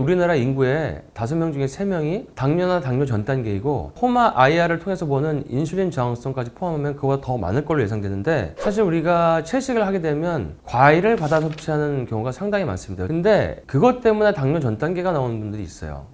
우리나라 인구의 5명 중에 3명이 당뇨나 당뇨 전 단계이고 포마 IR을 통해서 보는 인슐린 저항성까지 포함하면 그거보다 더 많을 걸로 예상되는데, 사실 우리가 채식을 하게 되면 과일을 받아 섭취하는 경우가 상당히 많습니다. 근데 그것 때문에 당뇨 전 단계가 나오는 분들이 있어요.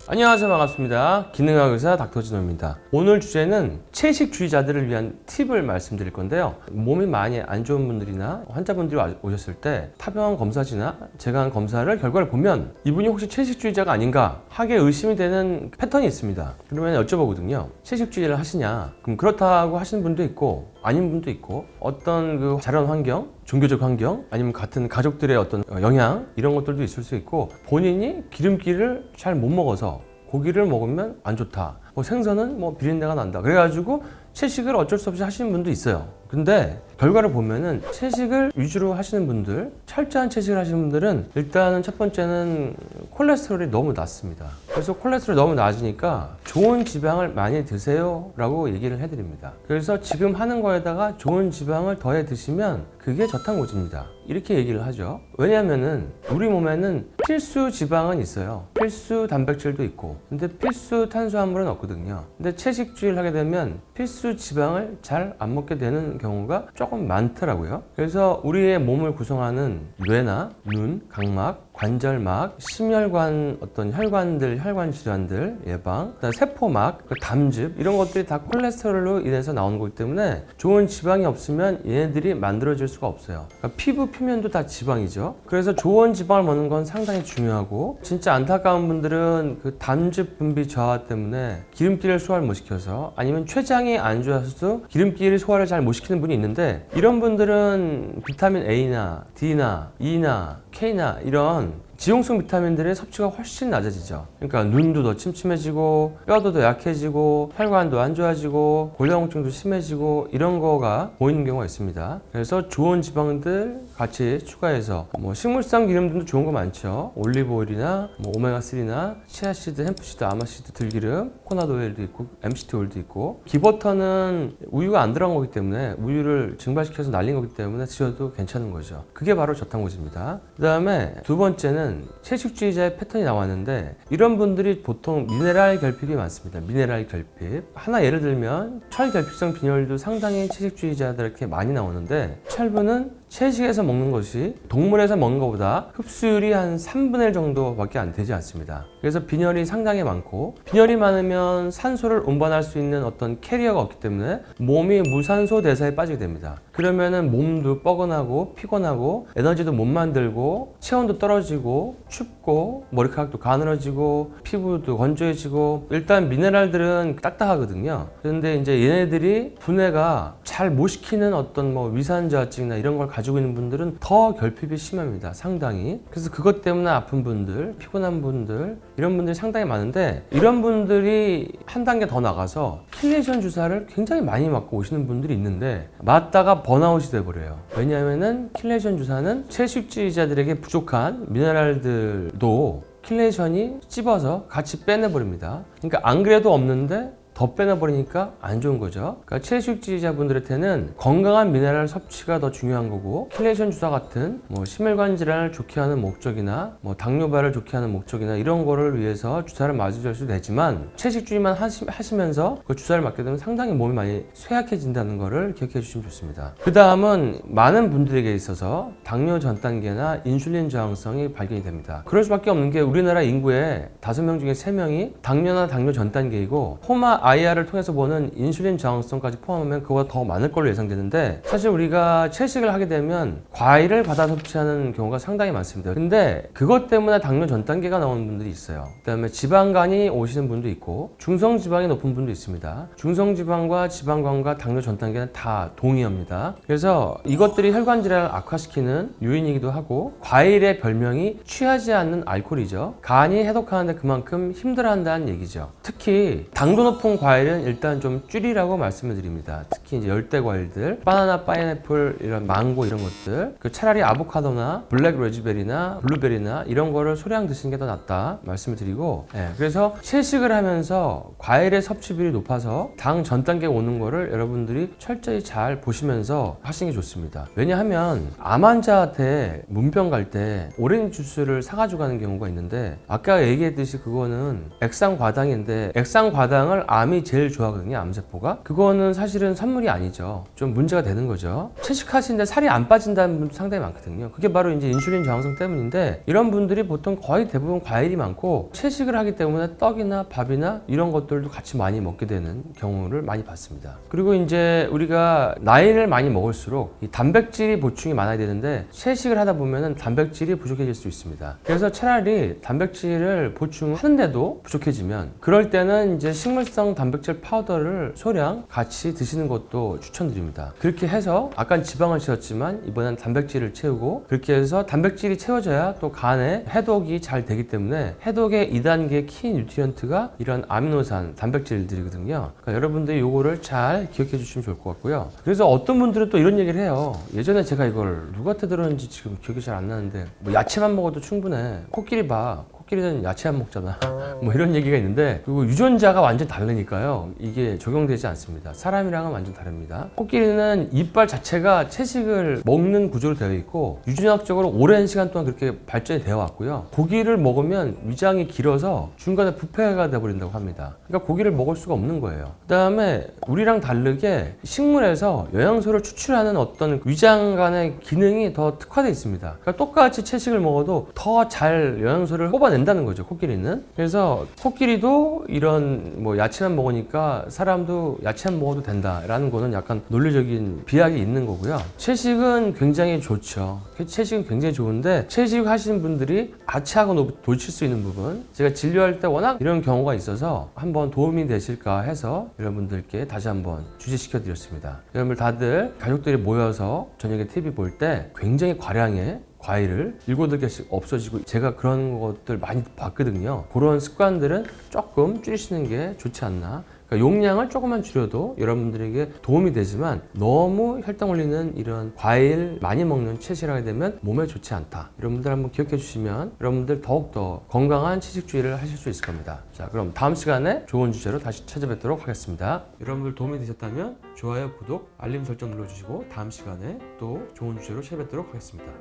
안녕하세요, 반갑습니다. 기능학 의사 닥터진호입니다. 오늘 주제는 채식주의자들을 위한 팁을 말씀드릴 건데요. 몸이 많이 안 좋은 분들이나 환자분들이 오셨을 때 타병원 검사지나 제가 한 검사를 결과를 보면 이분이 혹시 채식주의자가 아닌가 하게 의심이 되는 패턴이 있습니다. 그러면 여쭤보거든요. 채식주의를 하시냐? 그럼 그렇다고 하시는 분도 있고 아닌 분도 있고, 어떤 그 자란 환경, 종교적 환경, 아니면 같은 가족들의 어떤 영향, 이런 것들도 있을 수 있고, 본인이 기름기를 잘 못 먹어서 고기를 먹으면 안 좋다, 뭐 생선은 뭐 비린내가 난다, 그래가지고 채식을 어쩔 수 없이 하시는 분도 있어요. 근데 결과를 보면은 채식을 위주로 하시는 분들, 철저한 채식을 하시는 분들은 일단은 첫 번째는 콜레스테롤이 너무 낮습니다. 그래서 콜레스테롤이 너무 낮으니까 좋은 지방을 많이 드세요 라고 얘기를 해드립니다. 그래서 지금 하는 거에다가 좋은 지방을 더해 드시면 그게 저탄고지입니다, 이렇게 얘기를 하죠. 왜냐하면은 우리 몸에는 필수 지방은 있어요. 필수 단백질도 있고, 근데 필수 탄수화물은 없거든요. 근데 채식주의를 하게 되면 필수 지방을 잘 안 먹게 되는 경우가 조금 많더라고요. 그래서 우리의 몸을 구성하는 뇌나 눈, 각막, 관절막, 심혈관, 어떤 혈관들, 혈관 질환들 예방, 그다음 세포막, 담즙, 이런 것들이 다 콜레스테롤로 인해서 나오는 거기 때문에 좋은 지방이 없으면 얘네들이 만들어질 수가 없어요. 그러니까 피부 표면도 다 지방이죠. 그래서 좋은 지방을 먹는 건 상당히 중요하고, 진짜 안타까운 분들은 그 담즙 분비 저하 때문에 기름기를 소화를 못 시켜서, 아니면 췌장이 안 좋아서도 기름기를 소화를 잘 못 시키는 분이 있는데, 이런 분들은 비타민 A나 D나 E나 K나 이런 지용성 비타민들의 섭취가 훨씬 낮아지죠. 그러니까 눈도 더 침침해지고, 뼈도 더 약해지고, 혈관도 안 좋아지고, 골다공증도 심해지고, 이런 거가 보이는 경우가 있습니다. 그래서 좋은 지방들 같이 추가해서, 뭐 식물성 기름들도 좋은 거 많죠. 올리브 오일이나 뭐 오메가3나 치아씨드, 햄프씨드, 아마씨드, 들기름, 코코넛 오일도 있고, MCT 오일도 있고, 기버터는 우유가 안 들어간 거기 때문에, 우유를 증발시켜서 날린 거기 때문에 드셔도 괜찮은 거죠. 그게 바로 저탄고지입니다. 그 다음에 두 번째는 채식주의자의 패턴이 나왔는데, 이런 분들이 보통 미네랄 결핍이 많습니다. 미네랄 결핍. 하나 예를 들면 철결핍성 빈혈도 상당히 채식주의자들에게 많이 나오는데, 철분은 채식에서 먹는 것이 동물에서 먹는 것보다 흡수율이 한 3분의 1 정도밖에 안 되지 않습니다. 그래서 빈혈이 상당히 많고, 빈혈이 많으면 산소를 운반할 수 있는 어떤 캐리어가 없기 때문에 몸이 무산소 대사에 빠지게 됩니다. 그러면은 몸도 뻐근하고 피곤하고 에너지도 못 만들고, 체온도 떨어지고, 춥고, 머리카락도 가늘어지고, 피부도 건조해지고, 일단 미네랄들은 딱딱하거든요. 그런데 이제 얘네들이 분해가 잘 못 시키는 어떤 뭐 위산저하증이나 이런 걸 가지고 있는 분들은 더 결핍이 심합니다, 상당히. 그래서 그것 때문에 아픈 분들, 피곤한 분들, 이런 분들이 상당히 많은데, 이런 분들이 한 단계 더 나가서 킬레이션 주사를 굉장히 많이 맞고 오시는 분들이 있는데, 맞다가 번아웃이 돼버려요. 왜냐하면은 킬레이션 주사는 채식주의자들에게 부족한 미네랄들도 킬레이션이 찝어서 같이 빼내버립니다. 그러니까 안 그래도 없는데 더 빼내버리니까 안 좋은 거죠. 그러니까 채식주의자분들한테는 건강한 미네랄 섭취가 더 중요한 거고, 킬레이션 주사 같은 뭐 심혈관 질환을 좋게 하는 목적이나 뭐 당뇨발을 좋게 하는 목적이나 이런 거를 위해서 주사를 맞으실 수도 되지만, 채식주의만 하시면서 그 주사를 맞게 되면 상당히 몸이 많이 쇠약해진다는 거를 기억해 주시면 좋습니다. 그 다음은 많은 분들에게 있어서 당뇨 전 단계나 인슐린 저항성이 발견이 됩니다. 그럴 수밖에 없는 게 우리나라 인구의 5명 중에 3명이 당뇨나 당뇨 전 단계이고, 포마 IR을 통해서 보는 인슐린 저항성까지 포함하면 그거보다 더 많을 걸로 예상되는데, 사실 우리가 채식을 하게 되면 과일을 받아 섭취하는 경우가 상당히 많습니다. 근데 그것 때문에 당뇨 전 단계가 나오는 분들이 있어요. 그 다음에 지방간이 오시는 분도 있고, 중성지방이 높은 분도 있습니다. 중성지방과 지방간과 당뇨 전 단계는 다 동의합니다. 그래서 이것들이 혈관 질환을 악화시키는 요인이기도 하고, 과일의 별명이 취하지 않는 알코올이죠. 간이 해독하는데 그만큼 힘들어한다는 얘기죠. 특히 당도 높은 먹는 과일은 일단 좀 줄이라고 말씀을 드립니다. 특히 이제 열대 과일들, 바나나, 파인애플, 이런 망고 이런 것들, 차라리 아보카도나 블랙 레즈베리나 블루베리나 이런 거를 소량 드시는 게 더 낫다 말씀을 드리고, 그래서 채식을 하면서 과일의 섭취율이 높아서 당 전 단계가 오는 거를 여러분들이 철저히 잘 보시면서 하시는 게 좋습니다. 왜냐하면 암 환자한테 문병 갈 때 오렌지 주스를 사가지고 가는 경우가 있는데, 아까 얘기했듯이 그거는 액상과당인데, 액상과당을 암이 제일 좋아하거든요. 암세포가. 그거는 사실은 선물이 아니죠. 좀 문제가 되는 거죠. 채식하시는데 살이 안 빠진다는 분도 상당히 많거든요. 그게 바로 이제 인슐린 저항성 때문인데, 이런 분들이 보통 거의 대부분 과일이 많고 채식을 하기 때문에 떡이나 밥이나 이런 것들도 같이 많이 먹게 되는 경우를 많이 봤습니다. 그리고 이제 우리가 나이를 많이 먹을수록 이 단백질이 보충이 많아야 되는데, 채식을 하다 보면은 단백질이 부족해질 수 있습니다. 그래서 차라리 단백질을 보충하는데도 부족해지면, 그럴 때는 이제 식물성 단백질 파우더를 소량 같이 드시는 것도 추천드립니다. 그렇게 해서 아까 지방을 채웠지만 이번엔 단백질을 채우고, 그렇게 해서 단백질이 채워져야 또 간에 해독이 잘 되기 때문에, 해독의 2단계 키 뉴트리언트가 이런 아미노산 단백질들이거든요. 그러니까 여러분들이 요거를 잘 기억해 주시면 좋을 것 같고요. 그래서 어떤 분들은 또 이런 얘기를 해요. 예전에 제가 이걸 누구한테 들었는지 지금 기억이 잘 안 나는데, 뭐 야채만 먹어도 충분해. 코끼리 봐. 코끼리는 야채 안 먹잖아. 뭐 이런 얘기가 있는데, 그리고 유전자가 완전 다르니까요. 이게 적용되지 않습니다. 사람이랑은 완전 다릅니다. 코끼리는 이빨 자체가 채식을 먹는 구조로 되어 있고, 유전학적으로 오랜 시간 동안 그렇게 발전이 되어 왔고요. 고기를 먹으면 위장이 길어서 중간에 부패가 되어버린다고 합니다. 그러니까 고기를 먹을 수가 없는 거예요. 그 다음에 우리랑 다르게 식물에서 영양소를 추출하는 어떤 위장 간의 기능이 더 특화되어 있습니다. 그러니까 똑같이 채식을 먹어도 더 잘 영양소를 뽑아낸다는 거죠, 코끼리는. 그래서 코끼리도 이런 뭐 야채만 먹으니까 사람도 야채만 먹어도 된다라는 거는 약간 논리적인 비약이 있는 거고요. 채식은 굉장히 좋죠. 채식은 굉장히 좋은데, 채식 하시는 분들이 아치하고 놓칠 수 있는 부분, 제가 진료할 때 워낙 이런 경우가 있어서 한번 도움이 되실까 해서 여러분들께 다시 한번 주제시켜 드렸습니다. 여러분들 다들 가족들이 모여서 저녁에 TV 볼 때 굉장히 과량의 과일을 7-8개씩 없어지고, 제가 그런 것들 많이 봤거든요. 그런 습관들은 조금 줄이시는 게 좋지 않나. 그러니까 용량을 조금만 줄여도 여러분들에게 도움이 되지만, 너무 혈당 올리는 이런 과일 많이 먹는 채식을 하게 되면 몸에 좋지 않다. 여러분들 한번 기억해 주시면 여러분들 더욱더 건강한 채식주의를 하실 수 있을 겁니다. 자, 그럼 다음 시간에 좋은 주제로 다시 찾아뵙도록 하겠습니다. 여러분들 도움이 되셨다면 좋아요, 구독, 알림 설정 눌러주시고, 다음 시간에 또 좋은 주제로 찾아뵙도록 하겠습니다.